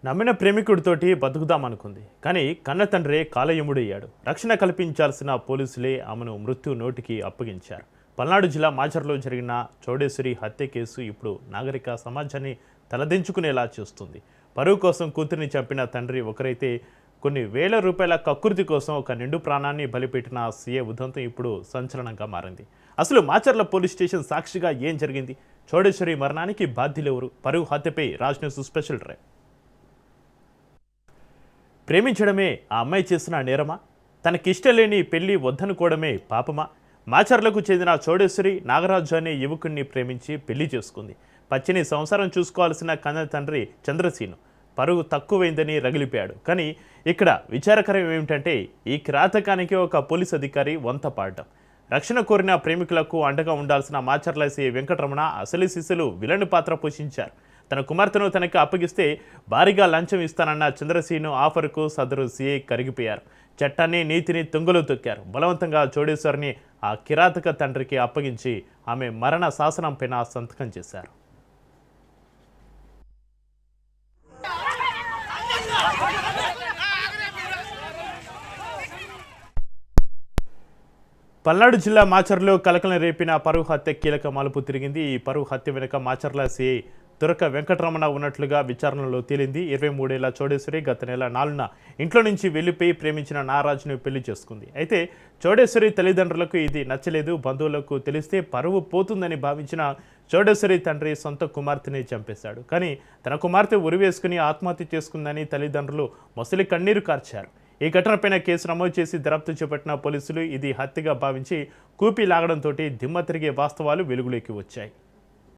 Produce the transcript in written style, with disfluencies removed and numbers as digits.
నమ్మిన ప్రేమికుడితోటి బతుకుదామనుకుంది. కానీ కన్న తండ్రే కాలయముడయ్యాడు. రక్షణ కల్పించాల్సిన పోలీసులే ఆమెను మృత్యు నోటికి అప్పగించారు. పల్నాడు జిల్లా మాచర్లో జరిగిన చౌడేశ్వరి హత్య కేసు ఇప్పుడు నాగరిక సమాజాన్ని తలదించుకునేలా చేస్తుంది. పరువు కోసం కూతురిని చంపిన తండ్రి ఒకరైతే కొన్ని వేల రూపాయల కక్కుర్తి కోసం ఒక నిండు ప్రాణాన్ని బలిపెట్టిన సీఏ ఉదంతం ఇప్పుడు సంచలనంగా మారింది. అసలు మాచర్ల పోలీస్ స్టేషన్ సాక్షిగా ఏం జరిగింది? చౌడేశ్వరి మరణానికి బాధ్యులెవరు? పరువు హత్యపై రాజ్ న్యూస్ స్పెషల్ డ్రైవ్. ప్రేమించడమే ఆ అమ్మాయి చేసిన నేరమా? తనకిష్టం లేని పెళ్లి వద్దనుకోవడమే పాపమా? మాచర్లకు చెందిన చౌడేశ్వరి నాగరాజు అనే యువకుడిని ప్రేమించి పెళ్లి చేసుకుంది. పచ్చని సంసారం చూసుకోవాల్సిన కన్న తండ్రి చంద్రసీను పరువు తక్కువైందని రగిలిపోయాడు. కానీ ఇక్కడ విచారకరం ఏమిటంటే ఈ కిరాతకానికి ఒక పోలీస్ అధికారి వంత పాడటం. రక్షణ కోరిన ప్రేమికులకు అండగా ఉండాల్సిన మాచర్ల సీఐ వెంకటరమణ అసలు సిసలు విలన్ పాత్ర పోషించారు. తన కుమార్తెను తనకు అప్పగిస్తే భారీగా లంచం ఇస్తానన్న చంద్రసీను ఆఫర్కు సదరు సీఐ కరిగిపోయారు. చట్టాన్ని నీతిని తుంగలో తొక్కారు. బలవంతంగా చౌడేశ్వరిని ఆ కిరాతక తండ్రికి అప్పగించి ఆమె మరణ శాసనంపైన సంతకం చేశారు. పల్నాడు జిల్లా మాచర్లో కలకలం రేపిన పరువు హత్య కీలక మలుపు తిరిగింది. ఈ పరువు హత్య వెనుక మాచర్ల సీఐ తురక వెంకటరమణ ఉన్నట్లుగా విచారణలో తేలింది. 23 ఏళ్ల చౌడేశ్వరి గత నెల 4న ఇంట్లో నుంచి వెళ్లిపోయి ప్రేమించిన నారాజును పెళ్లి చేసుకుంది. అయితే చౌడేశ్వరి తల్లిదండ్రులకు ఇది నచ్చలేదు. బంధువులకు తెలిస్తే పరువు పోతుందని భావించిన చౌడేశ్వరి తండ్రి సొంత కుమార్తెని చంపేశాడు. కానీ తన కుమార్తె ఉరివేసుకుని ఆత్మహత్య చేసుకుందని తల్లిదండ్రులు మొసలి కన్నీరు కార్చారు. ఈ ఘటనపైన కేసు నమోదు చేసి దర్యాప్తు చేపట్టిన పోలీసులు ఇది హత్యగా భావించి కూపీ లాగడంతో దిమ్మ తిరిగే వాస్తవాలు వెలుగులోకి వచ్చాయి.